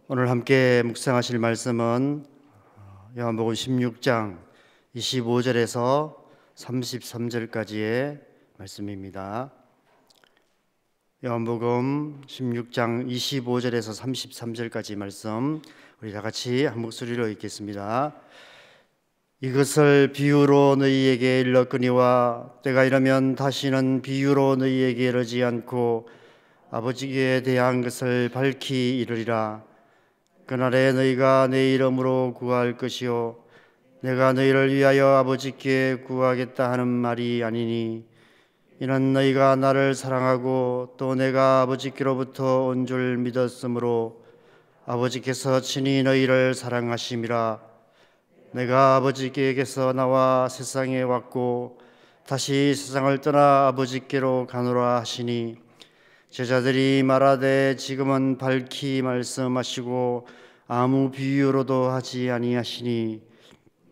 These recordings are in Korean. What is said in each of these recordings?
오늘 함께 묵상하실 말씀은 요한복음 16장 25절에서 33절까지의 말씀입니다. 요한복음 16장 25절에서 33절까지 말씀 우리 다 같이 한 목소리로 읽겠습니다. 이것을 비유로 너희에게 일렀거니와 때가 이르면 다시는 비유로 너희에게 이르지 않고 아버지께 대한 것을 밝히 이르리라. 그날에 너희가 내 이름으로 구할 것이요 내가 너희를 위하여 아버지께 구하겠다 하는 말이 아니니 이는 너희가 나를 사랑하고 또 내가 아버지께로부터 온 줄 믿었으므로 아버지께서 친히 너희를 사랑하심이라. 내가 아버지께서 나와 세상에 왔고 다시 세상을 떠나 아버지께로 가노라 하시니 제자들이 말하되 지금은 밝히 말씀하시고 아무 비유로도 하지 아니하시니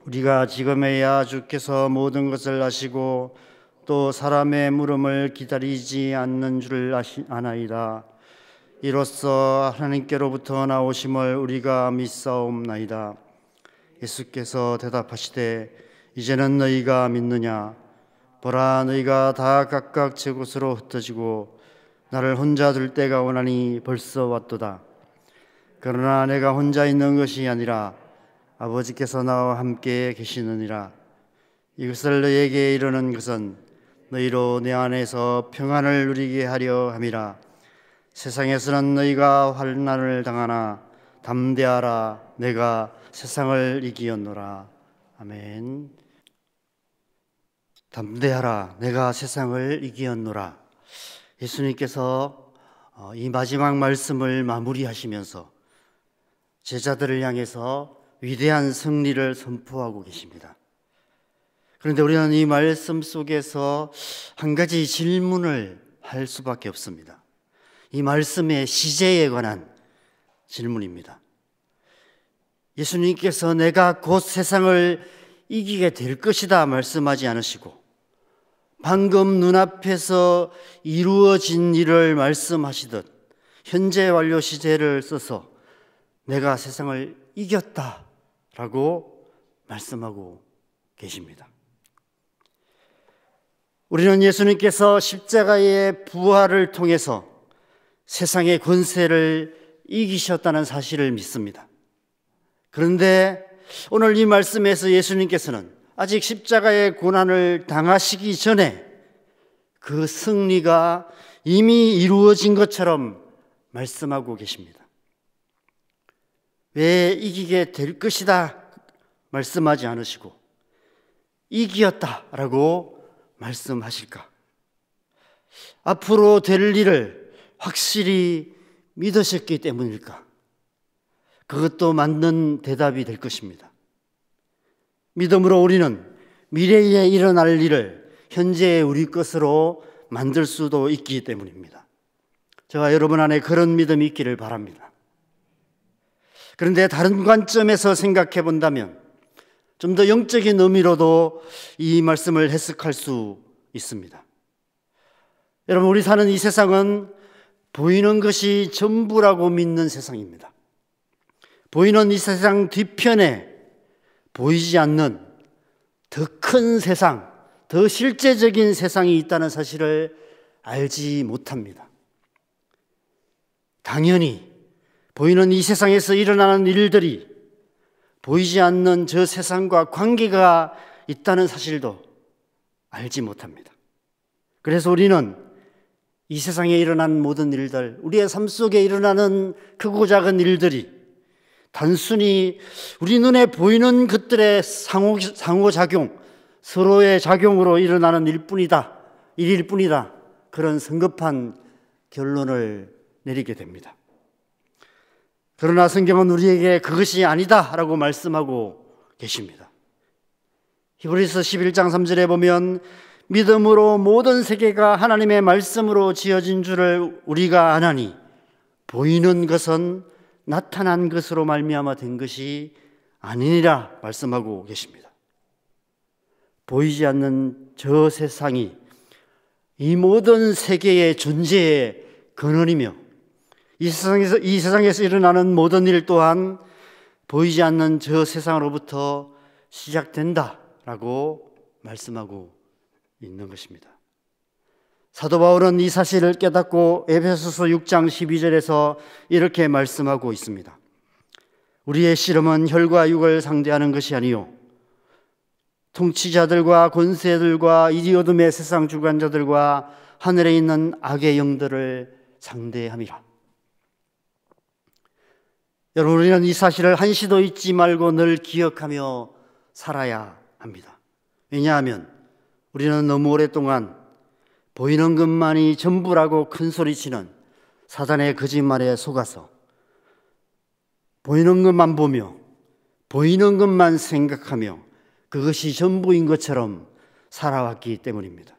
우리가 지금에야 주께서 모든 것을 아시고 또 사람의 물음을 기다리지 않는 줄 아나이다. 이로써 하나님께로부터 나오심을 우리가 믿사옵나이다. 예수께서 대답하시되 이제는 너희가 믿느냐? 보라, 너희가 다 각각 제 곳으로 흩어지고 나를 혼자 둘 때가 오나니 벌써 왔도다. 그러나 내가 혼자 있는 것이 아니라 아버지께서 나와 함께 계시느니라. 이것을 너희에게 이르는 것은 너희로 내 안에서 평안을 누리게 하려 함이라. 세상에서는 너희가 환난을 당하나 담대하라. 내가 세상을 이기었노라. 아멘. 담대하라. 내가 세상을 이기었노라. 예수님께서 이 마지막 말씀을 마무리하시면서 제자들을 향해서 위대한 승리를 선포하고 계십니다. 그런데 우리는 이 말씀 속에서 한 가지 질문을 할 수밖에 없습니다. 이 말씀의 시제에 관한 질문입니다. 예수님께서 내가 곧 세상을 이기게 될 것이다 말씀하지 않으시고 방금 눈앞에서 이루어진 일을 말씀하시듯 현재 완료 시제를 써서 내가 세상을 이겼다라고 말씀하고 계십니다. 우리는 예수님께서 십자가의 부활을 통해서 세상의 권세를 이기셨다는 사실을 믿습니다. 그런데 오늘 이 말씀에서 예수님께서는 아직 십자가의 고난을 당하시기 전에 그 승리가 이미 이루어진 것처럼 말씀하고 계십니다. 왜 이기게 될 것이다 말씀하지 않으시고 이기었다라고 말씀하실까? 앞으로 될 일을 확실히 믿으셨기 때문일까? 그것도 맞는 대답이 될 것입니다. 믿음으로 우리는 미래에 일어날 일을 현재의 우리 것으로 만들 수도 있기 때문입니다. 제가 여러분 안에 그런 믿음이 있기를 바랍니다. 그런데 다른 관점에서 생각해 본다면 좀 더 영적인 의미로도 이 말씀을 해석할 수 있습니다. 여러분, 우리 사는 이 세상은 보이는 것이 전부라고 믿는 세상입니다. 보이는 이 세상 뒤편에 보이지 않는 더 큰 세상, 더 실제적인 세상이 있다는 사실을 알지 못합니다. 당연히 보이는 이 세상에서 일어나는 일들이 보이지 않는 저 세상과 관계가 있다는 사실도 알지 못합니다. 그래서 우리는 이 세상에 일어나는 모든 일들, 우리의 삶 속에 일어나는 크고 작은 일들이 단순히 우리 눈에 보이는 것들의 상호작용, 서로의 작용으로 일어나는 일일 뿐이다. 그런 성급한 결론을 내리게 됩니다. 그러나 성경은 우리에게 그것이 아니다라고 말씀하고 계십니다. 히브리서 11장 3절에 보면 믿음으로 모든 세계가 하나님의 말씀으로 지어진 줄을 우리가 아나니 보이는 것은 나타난 것으로 말미암아 된 것이 아니니라 말씀하고 계십니다. 보이지 않는 저 세상이 이 모든 세계의 존재의 근원이며 이 세상에서 일어나는 모든 일 또한 보이지 않는 저 세상으로부터 시작된다라고 말씀하고 있는 것입니다. 사도 바울은 이 사실을 깨닫고 에베소서 6장 12절에서 이렇게 말씀하고 있습니다. 우리의 씨름은 혈과 육을 상대하는 것이 아니요 통치자들과 권세들과 이 어둠의 세상 주관자들과 하늘에 있는 악의 영들을 상대함이라. 여러분, 우리는 이 사실을 한시도 잊지 말고 늘 기억하며 살아야 합니다. 왜냐하면 우리는 너무 오랫동안 보이는 것만이 전부라고 큰소리치는 사단의 거짓말에 속아서 보이는 것만 보며 보이는 것만 생각하며 그것이 전부인 것처럼 살아왔기 때문입니다.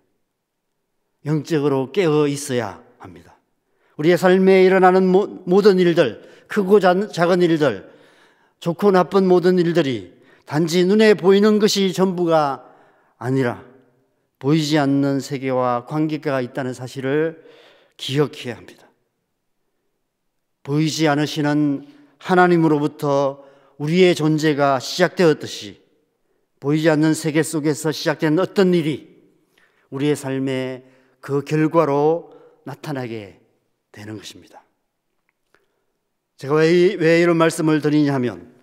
영적으로 깨어 있어야 합니다. 우리의 삶에 일어나는 모든 일들, 크고 작은 일들, 좋고 나쁜 모든 일들이 단지 눈에 보이는 것이 전부가 아니라 보이지 않는 세계와 관계가 있다는 사실을 기억해야 합니다. 보이지 않으시는 하나님으로부터 우리의 존재가 시작되었듯이 보이지 않는 세계 속에서 시작된 어떤 일이 우리의 삶의 그 결과로 나타나게 되는 것입니다. 제가 왜 이런 말씀을 드리냐 하면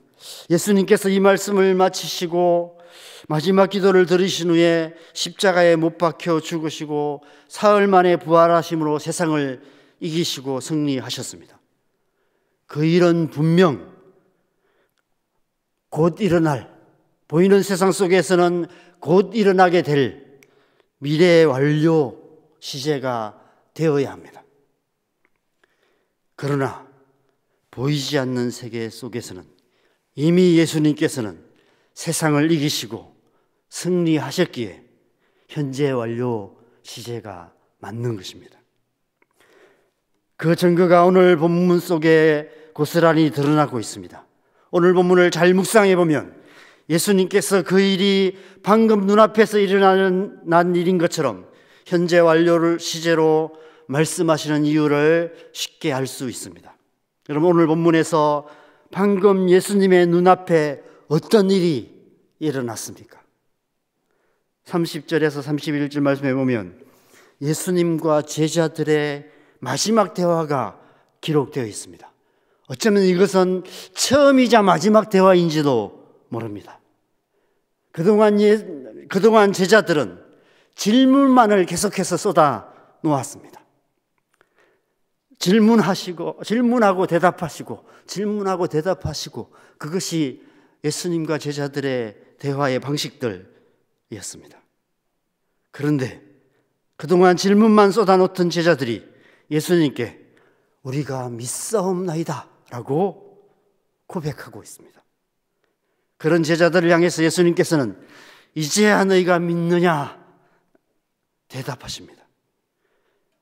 예수님께서 이 말씀을 마치시고 마지막 기도를 들으신 후에 십자가에 못 박혀 죽으시고 사흘 만에 부활하심으로 세상을 이기시고 승리하셨습니다. 그 일은 분명 곧 일어날, 보이는 세상 속에서는 곧 일어나게 될 미래의 완료 시제가 되어야 합니다. 그러나 보이지 않는 세계 속에서는 이미 예수님께서는 세상을 이기시고 승리하셨기에 현재 완료 시제가 맞는 것입니다. 그 증거가 오늘 본문 속에 고스란히 드러나고 있습니다. 오늘 본문을 잘 묵상해 보면 예수님께서 그 일이 방금 눈앞에서 일어난 일인 것처럼 현재 완료를 시제로 말씀하시는 이유를 쉽게 알 수 있습니다. 여러분, 오늘 본문에서 방금 예수님의 눈앞에 어떤 일이 일어났습니까? 30절에서 31절 말씀해 보면 예수님과 제자들의 마지막 대화가 기록되어 있습니다. 어쩌면 이것은 처음이자 마지막 대화인지도 모릅니다. 그동안 제자들은 질문만을 계속해서 쏟아 놓았습니다. 질문하고 대답하시고 그것이 예수님과 제자들의 대화의 방식들이었습니다. 그런데 그동안 질문만 쏟아놓던 제자들이 예수님께 우리가 믿사옵나이다 라고 고백하고 있습니다. 그런 제자들을 향해서 예수님께서는 이제야 너희가 믿느냐 대답하십니다.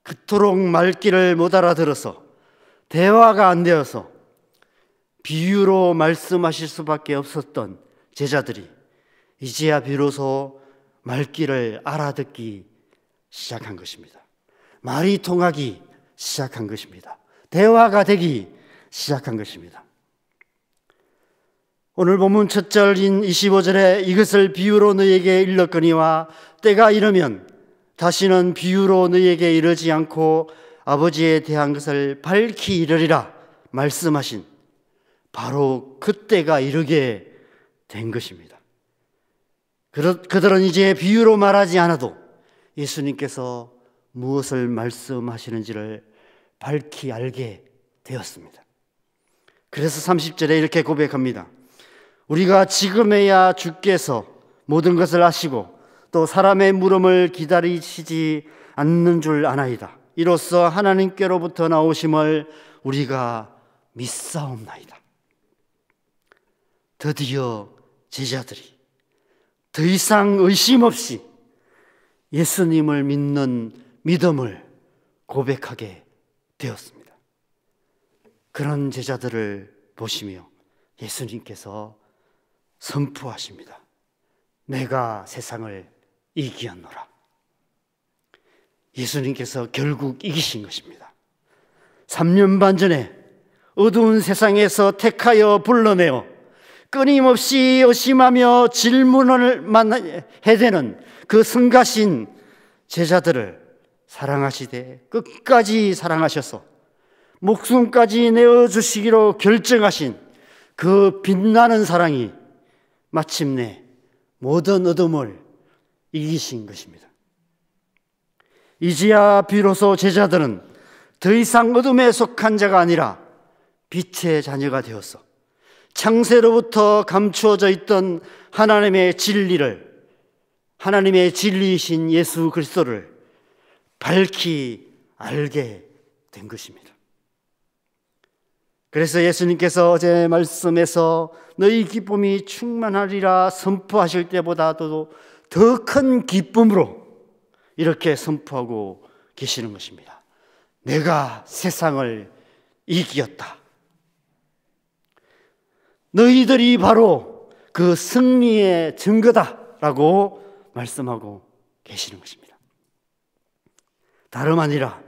그토록 말귀를 못 알아들어서 대화가 안 되어서 비유로 말씀하실 수밖에 없었던 제자들이 이제야 비로소 말귀를 알아듣기 시작한 것입니다. 말이 통하기 시작한 것입니다. 대화가 되기 시작한 것입니다. 오늘 본문 첫 절인 25절에 이것을 비유로 너희에게 일렀거니와 때가 이르면 다시는 비유로 너희에게 이르지 않고 아버지에 대한 것을 밝히 이르리라 말씀하신 바로 그때가 이르게 된 것입니다. 그들은 이제 비유로 말하지 않아도 예수님께서 무엇을 말씀하시는지를 밝히 알게 되었습니다. 그래서 30절에 이렇게 고백합니다. 우리가 지금에야 주께서 모든 것을 아시고 또 사람의 물음을 기다리시지 않는 줄 아나이다. 이로써 하나님께로부터 나오심을 우리가 믿사옵나이다. 드디어 제자들이 더 이상 의심 없이 예수님을 믿는 믿음을 고백하게 되었습니다. 그런 제자들을 보시며 예수님께서 선포하십니다. 내가 세상을 이기었노라. 예수님께서 결국 이기신 것입니다. 3년 반 전에 어두운 세상에서 택하여 불러내어 끊임없이 의심하며 질문을만 해대는 그 성가신 제자들을 사랑하시되 끝까지 사랑하셔서 목숨까지 내어주시기로 결정하신 그 빛나는 사랑이 마침내 모든 어둠을 이기신 것입니다. 이제야 비로소 제자들은 더 이상 어둠에 속한 자가 아니라 빛의 자녀가 되어서 창세로부터 감추어져 있던 하나님의 진리이신 예수 그리스도를 밝히 알게 된 것입니다. 그래서 예수님께서 어제 말씀에서 너희 기쁨이 충만하리라 선포하실 때보다도 더 큰 기쁨으로 이렇게 선포하고 계시는 것입니다. 내가 세상을 이겼다. 너희들이 바로 그 승리의 증거다라고 말씀하고 계시는 것입니다. 다름 아니라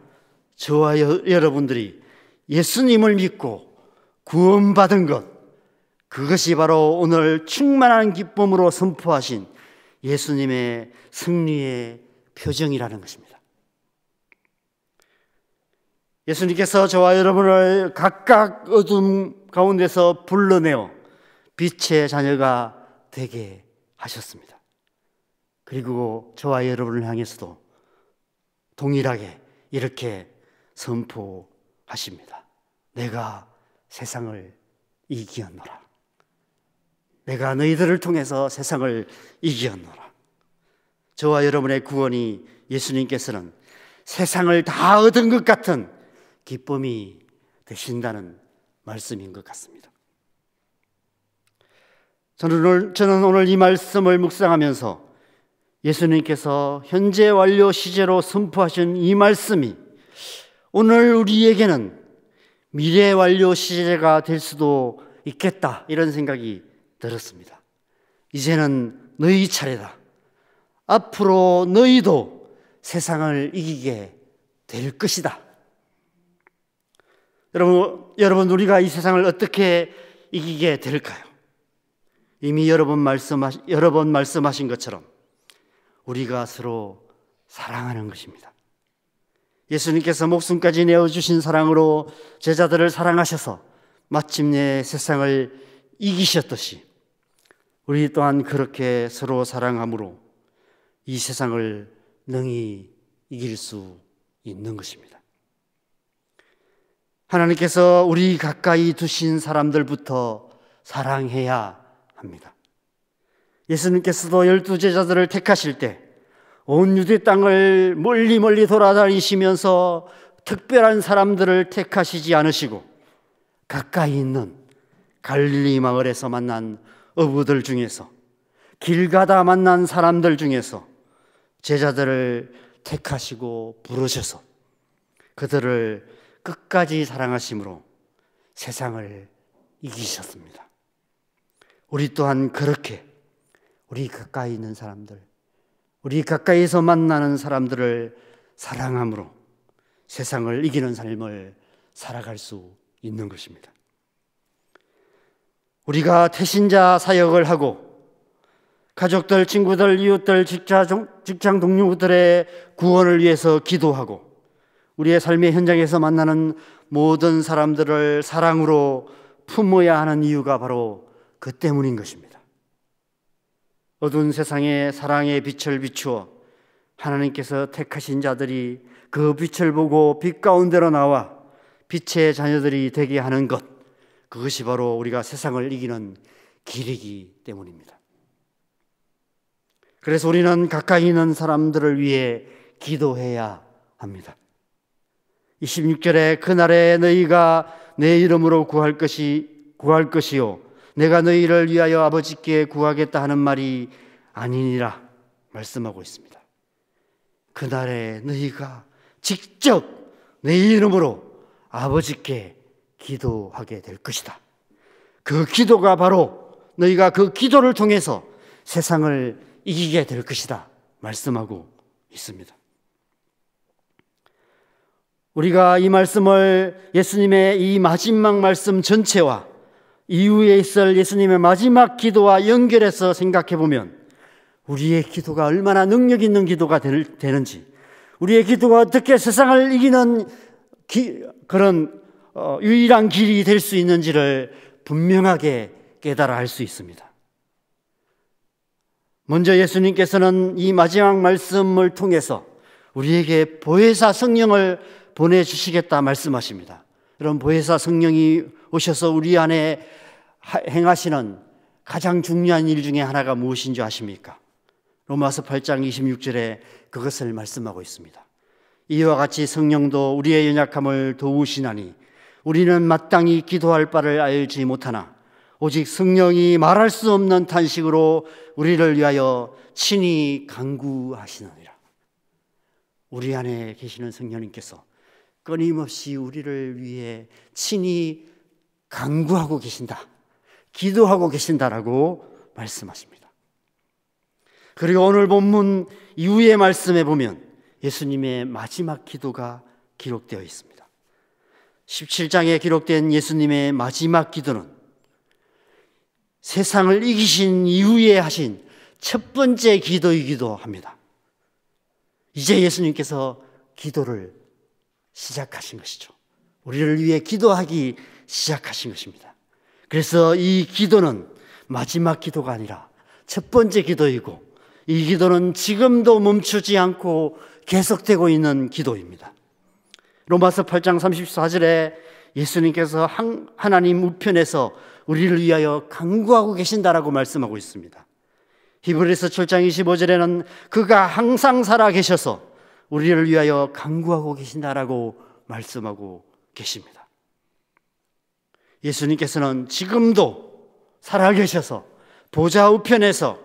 저와 여러분들이 예수님을 믿고 구원받은 것, 그것이 바로 오늘 충만한 기쁨으로 선포하신 예수님의 승리의 표정이라는 것입니다. 예수님께서 저와 여러분을 각각 어둠 가운데서 불러내어 빛의 자녀가 되게 하셨습니다. 그리고 저와 여러분을 향해서도 동일하게 이렇게 선포하십니다. 내가 세상을 이기었노라. 내가 너희들을 통해서 세상을 이기었노라. 저와 여러분의 구원이 예수님께서는 세상을 다 얻은 것 같은 기쁨이 되신다는 말씀인 것 같습니다. 저는 오늘 이 말씀을 묵상하면서 예수님께서 현재 완료 시제로 선포하신 이 말씀이 오늘 우리에게는 미래 완료 시제가 될 수도 있겠다, 이런 생각이 들었습니다. 이제는 너희 차례다. 앞으로 너희도 세상을 이기게 될 것이다. 여러분, 우리가 이 세상을 어떻게 이기게 될까요? 이미 여러 번 말씀하신 것처럼 우리가 서로 사랑하는 것입니다. 예수님께서 목숨까지 내어주신 사랑으로 제자들을 사랑하셔서 마침내 세상을 이기셨듯이 우리 또한 그렇게 서로 사랑함으로 이 세상을 능히 이길 수 있는 것입니다. 하나님께서 우리 가까이 두신 사람들부터 사랑해야 합니다. 예수님께서도 12제자들을 택하실 때 온 유대 땅을 멀리 돌아다니시면서 특별한 사람들을 택하시지 않으시고 가까이 있는 갈릴리 마을에서 만난 어부들 중에서, 길 가다 만난 사람들 중에서 제자들을 택하시고 부르셔서 그들을 끝까지 사랑하심으로 세상을 이기셨습니다. 우리 또한 그렇게 우리 가까이 있는 사람들, 우리 가까이서 만나는 사람들을 사랑함으로 세상을 이기는 삶을 살아갈 수 있는 것입니다. 우리가 태신자 사역을 하고 가족들, 친구들, 이웃들, 직장 동료들의 구원을 위해서 기도하고 우리의 삶의 현장에서 만나는 모든 사람들을 사랑으로 품어야 하는 이유가 바로 그 때문인 것입니다. 어두운 세상에 사랑의 빛을 비추어 하나님께서 택하신 자들이 그 빛을 보고 빛 가운데로 나와 빛의 자녀들이 되게 하는 것, 그것이 바로 우리가 세상을 이기는 길이기 때문입니다. 그래서 우리는 가까이 있는 사람들을 위해 기도해야 합니다. 26절에 그날에 너희가 내 이름으로 구할 것이요 내가 너희를 위하여 아버지께 구하겠다 하는 말이 아니니라 말씀하고 있습니다. 그날에 너희가 직접 내 이름으로 아버지께 기도하게 될 것이다. 그 기도가 바로 너희가 그 기도를 통해서 세상을 이기게 될 것이다 말씀하고 있습니다. 우리가 이 말씀을 예수님의 이 마지막 말씀 전체와 이후에 있을 예수님의 마지막 기도와 연결해서 생각해 보면 우리의 기도가 얼마나 능력 있는 기도가 되는지, 우리의 기도가 어떻게 세상을 이기는 그런 유일한 길이 될 수 있는지를 분명하게 깨달아 알 수 있습니다. 먼저 예수님께서는 이 마지막 말씀을 통해서 우리에게 보혜사 성령을 보내주시겠다 말씀하십니다. 여러분, 보혜사 성령이 오셔서 우리 안에 행하시는 가장 중요한 일 중에 하나가 무엇인 줄 아십니까? 로마서 8장 26절에 그것을 말씀하고 있습니다. 이와 같이 성령도 우리의 연약함을 도우시나니 우리는 마땅히 기도할 바를 알지 못하나 오직 성령이 말할 수 없는 탄식으로 우리를 위하여 친히 간구하시느니라. 우리 안에 계시는 성령님께서 끊임없이 우리를 위해 친히 간구하고 계신다, 기도하고 계신다라고 말씀하십니다. 그리고 오늘 본문 이후의 말씀에 보면 예수님의 마지막 기도가 기록되어 있습니다. 17장에 기록된 예수님의 마지막 기도는 세상을 이기신 이후에 하신 첫 번째 기도이기도 합니다. 이제 예수님께서 기도를 시작하신 것이죠. 우리를 위해 기도하기 시작하신 것입니다. 그래서 이 기도는 마지막 기도가 아니라 첫 번째 기도이고, 이 기도는 지금도 멈추지 않고 계속되고 있는 기도입니다. 로마서 8장 34절에 예수님께서 하나님 우편에서 우리를 위하여 간구하고 계신다라고 말씀하고 있습니다. 히브리서 7장 25절에는 그가 항상 살아 계셔서 우리를 위하여 간구하고 계신다라고 말씀하고 계십니다. 예수님께서는 지금도 살아 계셔서 보좌 우편에서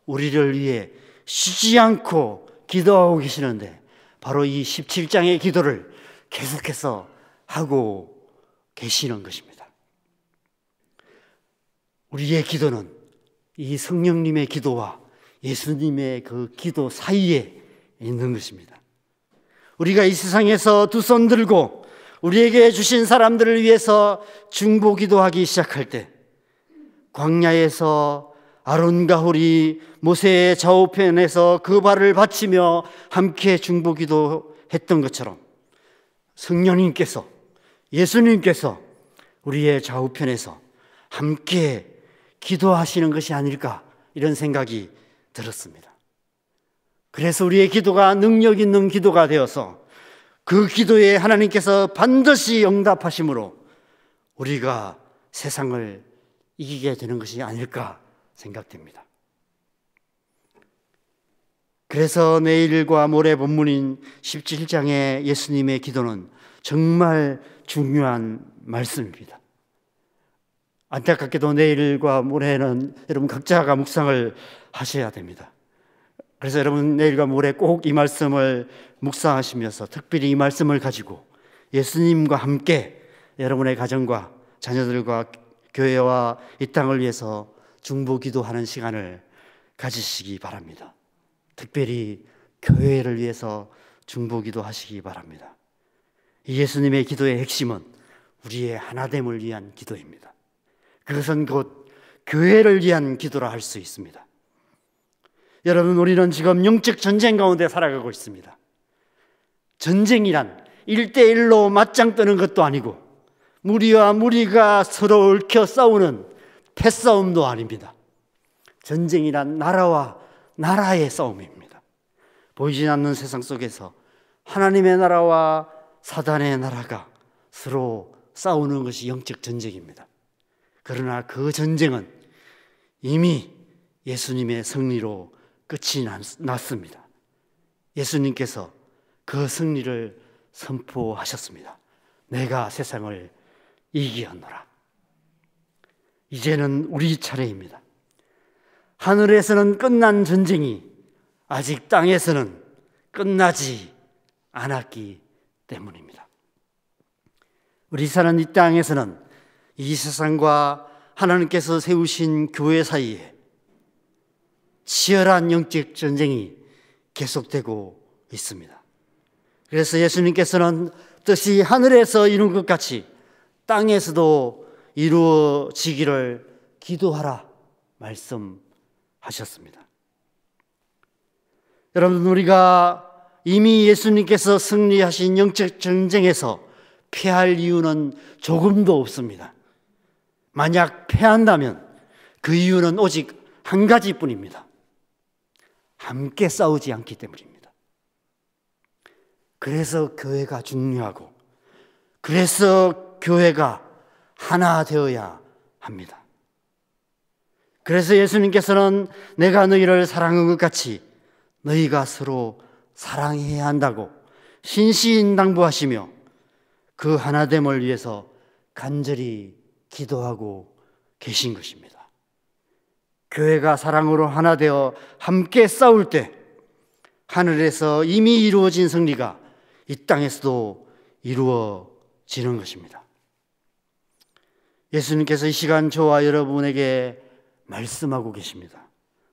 우리를 위해 쉬지 않고 기도하고 계시는데, 바로 이 17장의 기도를 계속해서 하고 계시는 것입니다. 우리의 기도는 이 성령님의 기도와 예수님의 그 기도 사이에 있는 것입니다. 우리가 이 세상에서 두 손 들고 우리에게 주신 사람들을 위해서 중보기도하기 시작할 때, 광야에서 아론과 홀이 모세의 좌우편에서 그 발을 받치며 함께 중보기도했던 것처럼 성령님께서, 예수님께서 우리의 좌우편에서 함께 기도하시는 것이 아닐까, 이런 생각이 들었습니다. 그래서 우리의 기도가 능력 있는 기도가 되어서 그 기도에 하나님께서 반드시 응답하심으로 우리가 세상을 이기게 되는 것이 아닐까 생각됩니다. 그래서 내일과 모레 본문인 17장의 예수님의 기도는 정말 중요한 말씀입니다. 안타깝게도 내일과 모레는 여러분 각자가 묵상을 하셔야 됩니다. 그래서 여러분 내일과 모레 꼭 이 말씀을 묵상하시면서 특별히 이 말씀을 가지고 예수님과 함께 여러분의 가정과 자녀들과 교회와 이 땅을 위해서 중보기도하는 시간을 가지시기 바랍니다. 특별히 교회를 위해서 중보기도하시기 바랍니다. 이 예수님의 기도의 핵심은 우리의 하나됨을 위한 기도입니다. 그것은 곧 교회를 위한 기도라 할 수 있습니다. 여러분, 우리는 지금 영적 전쟁 가운데 살아가고 있습니다. 전쟁이란 1대1로 맞짱 뜨는 것도 아니고 무리와 무리가 서로 얽혀 싸우는 패싸움도 아닙니다. 전쟁이란 나라와 나라의 싸움입니다. 보이지 않는 세상 속에서 하나님의 나라와 사단의 나라가 서로 싸우는 것이 영적 전쟁입니다. 그러나 그 전쟁은 이미 예수님의 승리로 끝이 났습니다. 예수님께서 그 승리를 선포하셨습니다. 내가 세상을 이기었노라. 이제는 우리 차례입니다. 하늘에서는 끝난 전쟁이 아직 땅에서는 끝나지 않았기 때문입니다. 우리 사는 이 땅에서는 이 세상과 하나님께서 세우신 교회 사이에 치열한 영적 전쟁이 계속되고 있습니다. 그래서 예수님께서는 뜻이 하늘에서 이룬 것 같이 땅에서도 이루어지기를 기도하라 말씀하셨습니다. 여러분, 우리가 이미 예수님께서 승리하신 영적 전쟁에서 패할 이유는 조금도 없습니다. 만약 패한다면 그 이유는 오직 한 가지뿐입니다. 함께 싸우지 않기 때문입니다. 그래서 교회가 중요하고, 그래서 교회가 하나 되어야 합니다. 그래서 예수님께서는 내가 너희를 사랑한 것 같이 너희가 서로 사랑해야 한다고 신신당부하시며 그 하나됨을 위해서 간절히 기도하고 계신 것입니다. 교회가 사랑으로 하나 되어 함께 싸울 때 하늘에서 이미 이루어진 승리가 이 땅에서도 이루어지는 것입니다. 예수님께서 이 시간 저와 여러분에게 말씀하고 계십니다.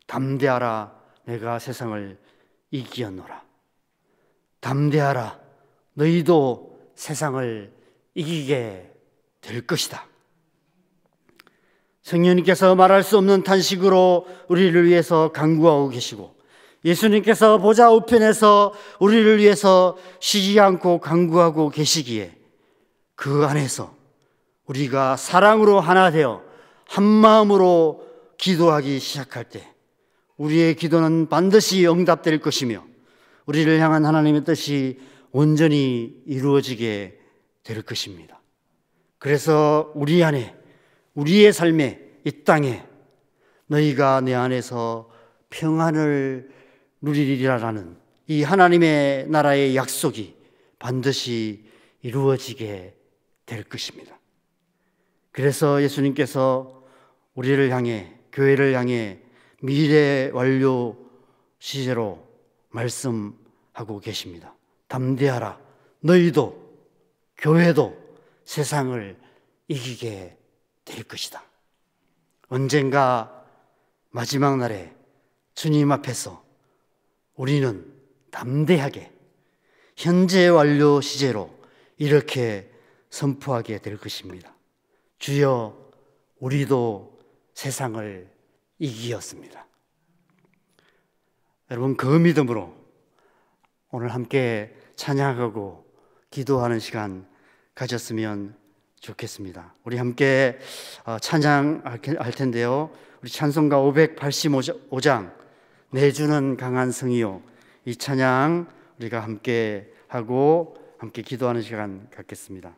담대하라, 내가 세상을 이기었노라. 담대하라, 너희도 세상을 이기게 될 것이다. 성령님께서 말할 수 없는 탄식으로 우리를 위해서 간구하고 계시고, 예수님께서 보좌 우편에서 우리를 위해서 쉬지 않고 간구하고 계시기에 그 안에서 우리가 사랑으로 하나 되어 한 마음으로 기도하기 시작할 때 우리의 기도는 반드시 응답될 것이며 우리를 향한 하나님의 뜻이 온전히 이루어지게 될 것입니다. 그래서 우리 안에, 우리의 삶에, 이 땅에 너희가 내 안에서 평안을 누리리라라는 이 하나님의 나라의 약속이 반드시 이루어지게 될 것입니다. 그래서 예수님께서 우리를 향해, 교회를 향해 미래 완료 시제로 말씀하고 계십니다. 담대하라, 너희도, 교회도 세상을 이기게 될 것이다. 언젠가 마지막 날에 주님 앞에서 우리는 담대하게 현재 완료 시제로 이렇게 선포하게 될 것입니다. 주여, 우리도 세상을 이기었습니다. 여러분, 그 믿음으로 오늘 함께 찬양하고 기도하는 시간 가졌으면 좋겠습니다. 우리 함께 찬양할 텐데요. 우리 찬송가 585장 내 주는 강한 성이요, 이 찬양 우리가 함께 하고 함께 기도하는 시간 갖겠습니다.